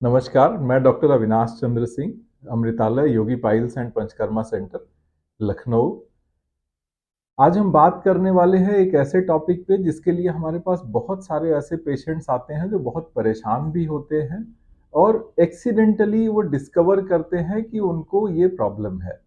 नमस्कार, मैं doctor Avinash Chandra Singh, Amritalaya Yogi piles and Panchakarma centre, Lucknow. आज हम बात करने वाले हैं एक ऐसे टॉपिक पे जिसके लिए हमारे पास बहुत सारे ऐसे पेशेंट्स आते हैं जो बहुत परेशान भी होते हैं और एक्सीडेंटली वो डिस्कवर करते हैं कि उनको ये प्रॉब्लम है।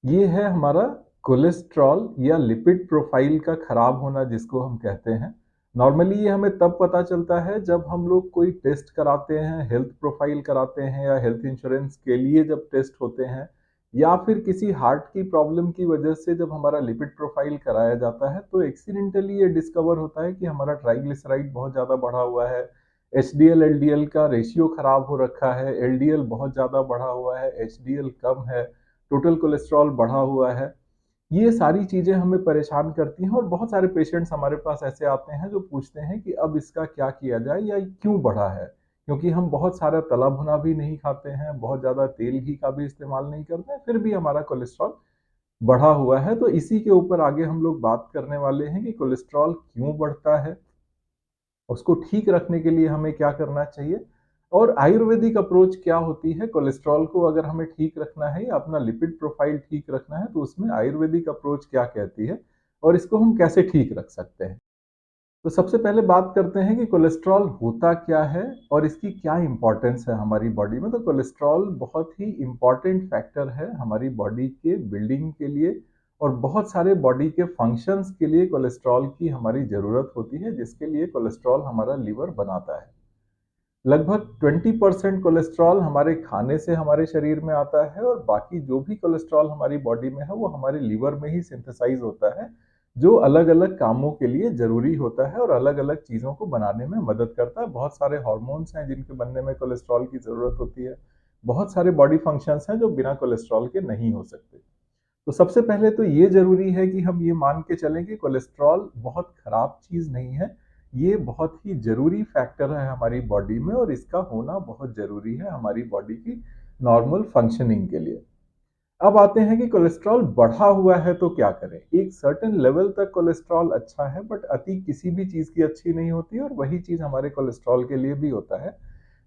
ये है हमारा कोलेस्ट्रॉल या लिपिड प्रोफाइल का खराब होना जिसको हम कहते हैं। नॉर्मली ये हमें तब पता चलता है जब हम लोग कोई टेस्ट कराते हैं, हेल्थ प्रोफाइल कराते हैं या हेल्थ इंश्योरेंस के लिए जब टेस्ट होते हैं या फिर किसी हार्ट की प्रॉब्लम की वजह से जब हमारा लिपिड प्रोफाइल कराया जाता है तो एक्सीडेंटली ये डिस्कवर होता है कि हमारा ट्राइग्लिसराइड बहुत ज़्यादा बढ़ा हुआ है, एचडीएल एलडीएल का रेशियो खराब हो रखा है, एलडीएल बहुत ज़्यादा बढ़ा हुआ है, एचडीएल कम है, टोटल कोलेस्ट्रॉल बढ़ा हुआ है। ये सारी चीज़ें हमें परेशान करती हैं और बहुत सारे पेशेंट्स हमारे पास ऐसे आते हैं जो पूछते हैं कि अब इसका क्या किया जाए या क्यों बढ़ा है? क्योंकि हम बहुत सारा तला भुना भी नहीं खाते हैं, बहुत ज़्यादा तेल घी का भी इस्तेमाल नहीं करते हैं, फिर भी हमारा कोलेस्ट्रॉल बढ़ा हुआ है। तो इसी के ऊपर आगे हम लोग बात करने वाले हैं कि कोलेस्ट्रॉल क्यों बढ़ता है? उसको ठीक रखने के लिए हमें क्या करना चाहिए और आयुर्वेदिक अप्रोच क्या होती है कोलेस्ट्रॉल को अगर हमें ठीक रखना है या अपना लिपिड प्रोफाइल ठीक रखना है तो उसमें आयुर्वेदिक अप्रोच क्या कहती है और इसको हम कैसे ठीक रख सकते हैं। तो सबसे पहले बात करते हैं कि कोलेस्ट्रॉल होता क्या है और इसकी क्या इंपॉर्टेंस है हमारी बॉडी में। तो कोलेस्ट्रॉल बहुत ही इंपॉर्टेंट फैक्टर है हमारी बॉडी के बिल्डिंग के लिए और बहुत सारे बॉडी के फंक्शंस के लिए कोलेस्ट्रॉल की हमारी ज़रूरत होती है, जिसके लिए कोलेस्ट्रॉल हमारा लीवर बनाता है। लगभग 20% कोलेस्ट्रॉल हमारे खाने से हमारे शरीर में आता है और बाकी जो भी कोलेस्ट्रॉल हमारी बॉडी में है वो हमारे लीवर में ही सिंथेसाइज होता है, जो अलग अलग कामों के लिए जरूरी होता है और अलग अलग चीज़ों को बनाने में मदद करता है। बहुत सारे हार्मोन्स हैं जिनके बनने में कोलेस्ट्रॉल की ज़रूरत होती है, बहुत सारे बॉडी फंक्शंस हैं जो बिना कोलेस्ट्रॉल के नहीं हो सकते। तो सबसे पहले तो ये ज़रूरी है कि हम ये मान के चलें कि कोलेस्ट्रॉल बहुत ख़राब चीज़ नहीं है। ये बहुत ही ज़रूरी फैक्टर है हमारी बॉडी में और इसका होना बहुत ज़रूरी है हमारी बॉडी की नॉर्मल फंक्शनिंग के लिए। अब आते हैं कि कोलेस्ट्रॉल बढ़ा हुआ है तो क्या करें? एक सर्टेन लेवल तक कोलेस्ट्रॉल अच्छा है बट अति किसी भी चीज़ की अच्छी नहीं होती और वही चीज़ हमारे कोलेस्ट्रॉल के लिए भी होता है।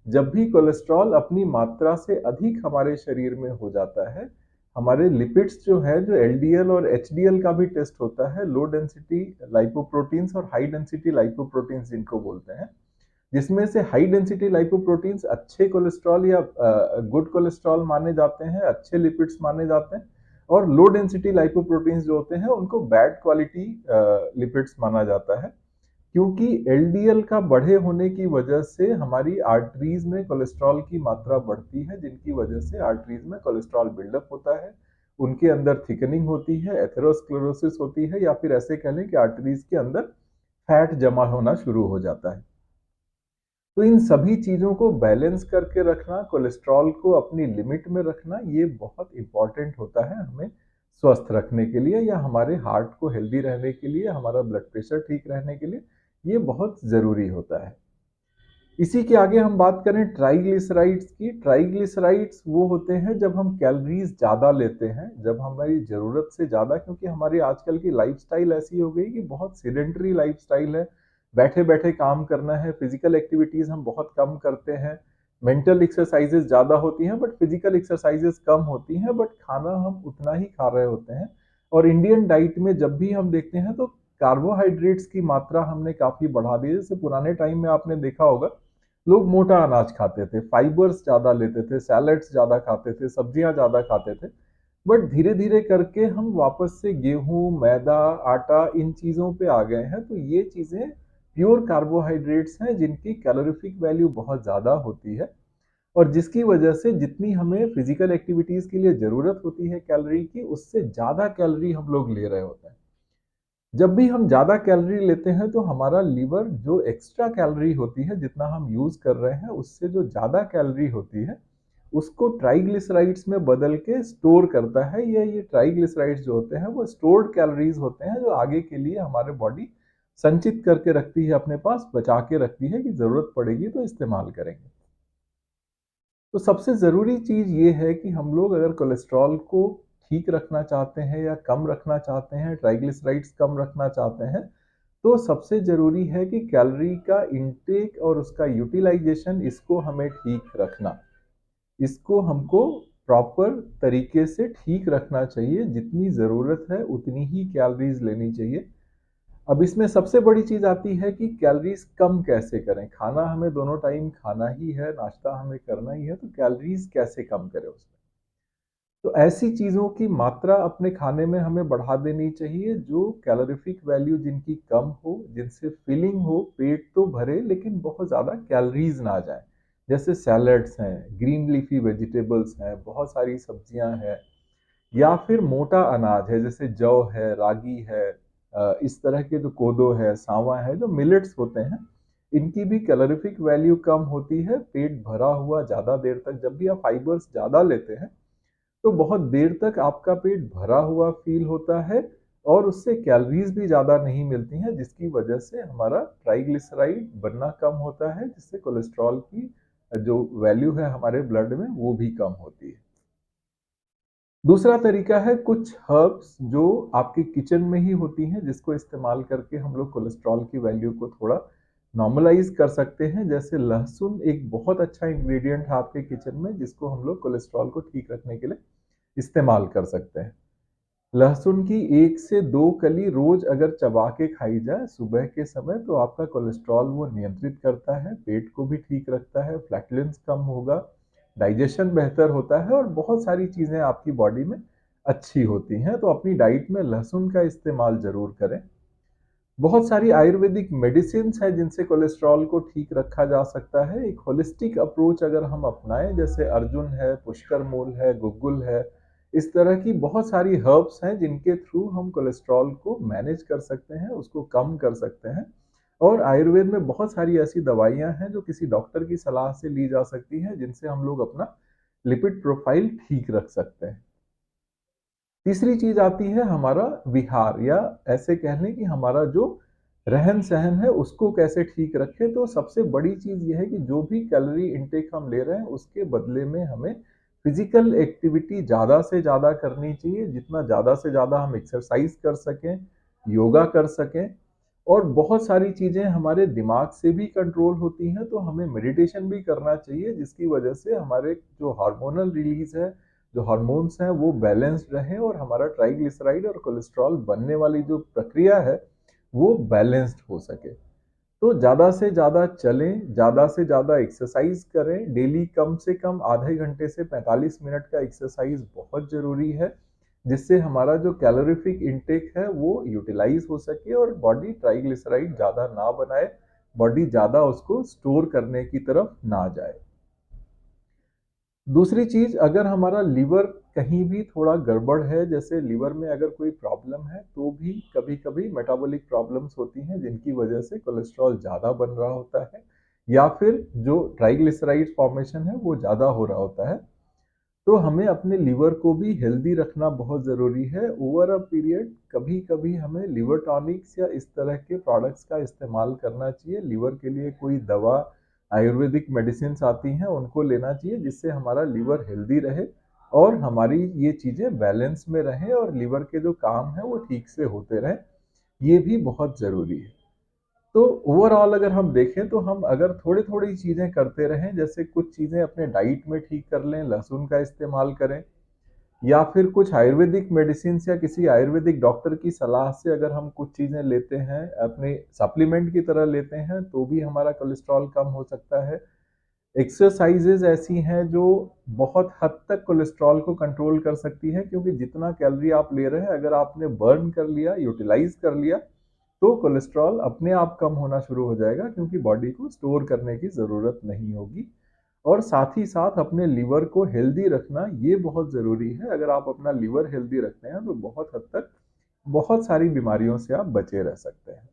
जब भी कोलेस्ट्रॉल अपनी मात्रा से अधिक हमारे शरीर में हो जाता है, हमारे लिपिड्स जो है जो एलडीएल और एचडीएल का भी टेस्ट होता है, लो डेंसिटी लाइपोप्रोटीन्स और हाई डेंसिटी लाइपोप्रोटीन्स जिनको बोलते हैं, जिसमें से हाई डेंसिटी लाइपोप्रोटीन्स अच्छे कोलेस्ट्रॉल या गुड कोलेस्ट्रॉल माने जाते हैं, अच्छे लिपिड्स माने जाते हैं और लो डेंसिटी लाइपोप्रोटीन्स जो होते हैं उनको बैड क्वालिटी लिपिड्स माना जाता है। क्योंकि एलडीएल का बढ़े होने की वजह से हमारी आर्टरीज में कोलेस्ट्रॉल की मात्रा बढ़ती है, जिनकी वजह से आर्टरीज में कोलेस्ट्रॉल बिल्डअप होता है, उनके अंदर थिकनिंग होती है, एथेरोस्क्लेरोसिस होती है या फिर ऐसे कह लें कि आर्टरीज के अंदर फैट जमा होना शुरू हो जाता है। तो इन सभी चीज़ों को बैलेंस करके रखना, कोलेस्ट्रॉल को अपनी लिमिट में रखना, ये बहुत इंपॉर्टेंट होता है हमें स्वस्थ रखने के लिए या हमारे हार्ट को हेल्दी रहने के लिए, हमारा ब्लड प्रेशर ठीक रहने के लिए ये बहुत ज़रूरी होता है। इसी के आगे हम बात करें ट्राइग्लिसराइड्स की। ट्राइग्लिसराइड्स वो होते हैं जब हम कैलोरीज ज़्यादा लेते हैं, जब हमारी ज़रूरत से ज़्यादा, क्योंकि हमारी आजकल की लाइफस्टाइल ऐसी हो गई कि बहुत सीडेंटरी लाइफस्टाइल है, बैठे बैठे काम करना है, फिजिकल एक्टिविटीज़ हम बहुत कम करते हैं, मेंटल एक्सरसाइजेज ज़्यादा होती हैं बट फिजिकल एक्सरसाइजेज कम होती हैं, बट खाना हम उतना ही खा रहे होते हैं। और इंडियन डाइट में जब भी हम देखते हैं तो कार्बोहाइड्रेट्स की मात्रा हमने काफ़ी बढ़ा दी है। जैसे पुराने टाइम में आपने देखा होगा, लोग मोटा अनाज खाते थे, फाइबर्स ज़्यादा लेते थे, सैलड्स ज़्यादा खाते थे, सब्जियां ज़्यादा खाते थे। बट धीरे धीरे करके हम वापस से गेहूं, मैदा, आटा इन चीज़ों पे आ गए हैं। तो ये चीज़ें प्योर कार्बोहाइड्रेट्स हैं जिनकी कैलोरीफिक वैल्यू बहुत ज़्यादा होती है और जिसकी वजह से जितनी हमें फिजिकल एक्टिविटीज़ के लिए ज़रूरत होती है कैलोरी की, उससे ज़्यादा कैलोरी हम लोग ले रहे होते हैं। जब भी हम ज़्यादा कैलोरी लेते हैं तो हमारा लीवर जो एक्स्ट्रा कैलोरी होती है, जितना हम यूज़ कर रहे हैं उससे जो ज़्यादा कैलोरी होती है, उसको ट्राइग्लिसराइड्स में बदल के स्टोर करता है। ये ट्राइग्लिसराइड्स जो होते हैं वो स्टोर्ड कैलोरीज होते हैं जो आगे के लिए हमारे बॉडी संचित करके रखती है, अपने पास बचा के रखती है कि ज़रूरत पड़ेगी तो इस्तेमाल करेंगे। तो सबसे ज़रूरी चीज़ ये है कि हम लोग अगर कोलेस्ट्रॉल को ठीक रखना चाहते हैं या कम रखना चाहते हैं, ट्राइग्लिसराइड्स कम रखना चाहते हैं, तो सबसे ज़रूरी है कि कैलोरी का इंटेक और उसका यूटिलाइजेशन इसको हमें ठीक रखना। इसको हमको प्रॉपर तरीके से ठीक रखना चाहिए, जितनी ज़रूरत है उतनी ही कैलोरीज़ लेनी चाहिए। अब इसमें सबसे बड़ी चीज़ आती है कि कैलोरीज़ कम कैसे करें? खाना हमें दोनों टाइम खाना ही है, नाश्ता हमें करना ही है, तो कैलोरीज़ कैसे कम करें उसमें? तो ऐसी चीज़ों की मात्रा अपने खाने में हमें बढ़ा देनी चाहिए जो कैलोरीफिक वैल्यू जिनकी कम हो, जिनसे फिलिंग हो, पेट तो भरे लेकिन बहुत ज़्यादा कैलोरीज़ ना जाएँ। जैसे सैलड्स हैं, ग्रीन लीफी वेजिटेबल्स हैं, बहुत सारी सब्जियाँ हैं, या फिर मोटा अनाज है जैसे जौ है, रागी है, इस तरह के जो कोदो है, सावा है, जो मिलेट्स होते हैं, इनकी भी कैलोरीफिक वैल्यू कम होती है। पेट भरा हुआ ज़्यादा देर तक, जब भी आप फाइबर्स ज़्यादा लेते हैं तो बहुत देर तक आपका पेट भरा हुआ फील होता है और उससे कैलोरीज भी ज़्यादा नहीं मिलती हैं, जिसकी वजह से हमारा ट्राइग्लिसराइड बनना कम होता है, जिससे कोलेस्ट्रॉल की जो वैल्यू है हमारे ब्लड में वो भी कम होती है। दूसरा तरीका है कुछ हर्ब्स जो आपके किचन में ही होती हैं, जिसको इस्तेमाल करके हम लोग कोलेस्ट्रॉल की वैल्यू को थोड़ा नॉर्मलाइज कर सकते हैं। जैसे लहसुन एक बहुत अच्छा इंग्रेडिएंट है आपके किचन में, जिसको हम लोग कोलेस्ट्रॉल को ठीक रखने के लिए इस्तेमाल कर सकते हैं। लहसुन की 1 से 2 कली रोज अगर चबा के खाई जाए सुबह के समय, तो आपका कोलेस्ट्रॉल वो नियंत्रित करता है, पेट को भी ठीक रखता है, फ्लैटुलेंस कम होगा, डाइजेशन बेहतर होता है और बहुत सारी चीज़ें आपकी बॉडी में अच्छी होती हैं। तो अपनी डाइट में लहसुन का इस्तेमाल ज़रूर करें। बहुत सारी आयुर्वेदिक मेडिसिन्स हैं जिनसे कोलेस्ट्रॉल को ठीक रखा जा सकता है। एक होलिस्टिक अप्रोच अगर हम अपनाएं, जैसे अर्जुन है, पुष्कर मूल है, गुग्गुल है, इस तरह की बहुत सारी हर्ब्स हैं जिनके थ्रू हम कोलेस्ट्रॉल को मैनेज कर सकते हैं, उसको कम कर सकते हैं। और आयुर्वेद में बहुत सारी ऐसी दवाइयां हैं जो किसी डॉक्टर की सलाह से ली जा सकती हैं, जिनसे हम लोग अपना लिपिड प्रोफाइल ठीक रख सकते हैं। तीसरी चीज आती है हमारा विहार, या ऐसे कह लें कि हमारा जो रहन सहन है उसको कैसे ठीक रखें। तो सबसे बड़ी चीज यह है कि जो भी कैलोरी इनटेक हम ले रहे हैं उसके बदले में हमें फिजिकल एक्टिविटी ज़्यादा से ज़्यादा करनी चाहिए। जितना ज़्यादा से ज़्यादा हम एक्सरसाइज कर सकें, योगा कर सकें, और बहुत सारी चीज़ें हमारे दिमाग से भी कंट्रोल होती हैं, तो हमें मेडिटेशन भी करना चाहिए, जिसकी वजह से हमारे जो हार्मोनल रिलीज है, जो हार्मोन्स हैं, वो बैलेंस्ड रहे और हमारा ट्राइग्लिसराइड और कोलेस्ट्रॉल बनने वाली जो प्रक्रिया है वो बैलेंस्ड हो सके। तो ज़्यादा से ज़्यादा चलें, ज़्यादा से ज़्यादा एक्सरसाइज करें। डेली कम से कम आधे घंटे से 45 मिनट का एक्सरसाइज बहुत ज़रूरी है, जिससे हमारा जो कैलोरीफिक इंटेक है वो यूटिलाइज हो सके और बॉडी ट्राइग्लिसराइड ज़्यादा ना बनाए, बॉडी ज़्यादा उसको स्टोर करने की तरफ ना जाए। दूसरी चीज, अगर हमारा लीवर कहीं भी थोड़ा गड़बड़ है, जैसे लीवर में अगर कोई प्रॉब्लम है, तो भी कभी कभी मेटाबॉलिक प्रॉब्लम्स होती हैं जिनकी वजह से कोलेस्ट्रॉल ज़्यादा बन रहा होता है, या फिर जो ट्राइग्लिसराइड फॉर्मेशन है वो ज़्यादा हो रहा होता है। तो हमें अपने लीवर को भी हेल्दी रखना बहुत ज़रूरी है। ओवर अ पीरियड कभी कभी हमें लीवर टॉनिक्स या इस तरह के प्रोडक्ट्स का इस्तेमाल करना चाहिए। लीवर के लिए कोई दवा, आयुर्वेदिक मेडिसिन आती हैं, उनको लेना चाहिए, जिससे हमारा लीवर हेल्दी रहे और हमारी ये चीज़ें बैलेंस में रहें और लीवर के जो काम हैं वो ठीक से होते रहें। ये भी बहुत ज़रूरी है। तो ओवरऑल अगर हम देखें तो हम अगर थोड़ी-थोड़ी चीज़ें करते रहें, जैसे कुछ चीज़ें अपने डाइट में ठीक कर लें, लहसुन का इस्तेमाल करें, या फिर कुछ आयुर्वेदिक मेडिसिन्स या किसी आयुर्वेदिक डॉक्टर की सलाह से अगर हम कुछ चीज़ें लेते हैं, अपने सप्लीमेंट की तरह लेते हैं, तो भी हमारा कोलेस्ट्रॉल कम हो सकता है। एक्सरसाइजेज ऐसी हैं जो बहुत हद तक कोलेस्ट्रॉल को कंट्रोल कर सकती हैं, क्योंकि जितना कैलोरी आप ले रहे हैं अगर आपने बर्न कर लिया, यूटिलाइज कर लिया, तो कोलेस्ट्रॉल अपने आप कम होना शुरू हो जाएगा, क्योंकि बॉडी को स्टोर करने की ज़रूरत नहीं होगी। और साथ ही साथ अपने लीवर को हेल्दी रखना ये बहुत ज़रूरी है। अगर आप अपना लीवर हेल्दी रखते हैं तो बहुत हद तक बहुत सारी बीमारियों से आप बचे रह सकते हैं।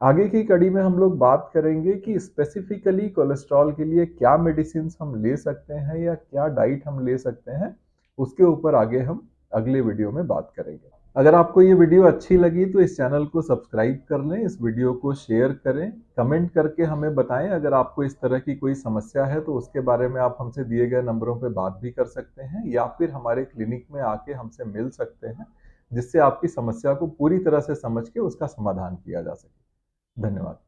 आगे की कड़ी में हम लोग बात करेंगे कि स्पेसिफिकली कोलेस्ट्रॉल के लिए क्या मेडिसिन हम ले सकते हैं या क्या डाइट हम ले सकते हैं, उसके ऊपर आगे हम अगले वीडियो में बात करेंगे। अगर आपको ये वीडियो अच्छी लगी तो इस चैनल को सब्सक्राइब कर लें, इस वीडियो को शेयर करें, कमेंट करके हमें बताएं। अगर आपको इस तरह की कोई समस्या है तो उसके बारे में आप हमसे दिए गए नंबरों पे बात भी कर सकते हैं, या फिर हमारे क्लिनिक में आके हमसे मिल सकते हैं, जिससे आपकी समस्या को पूरी तरह से समझ के उसका समाधान किया जा सके। धन्यवाद।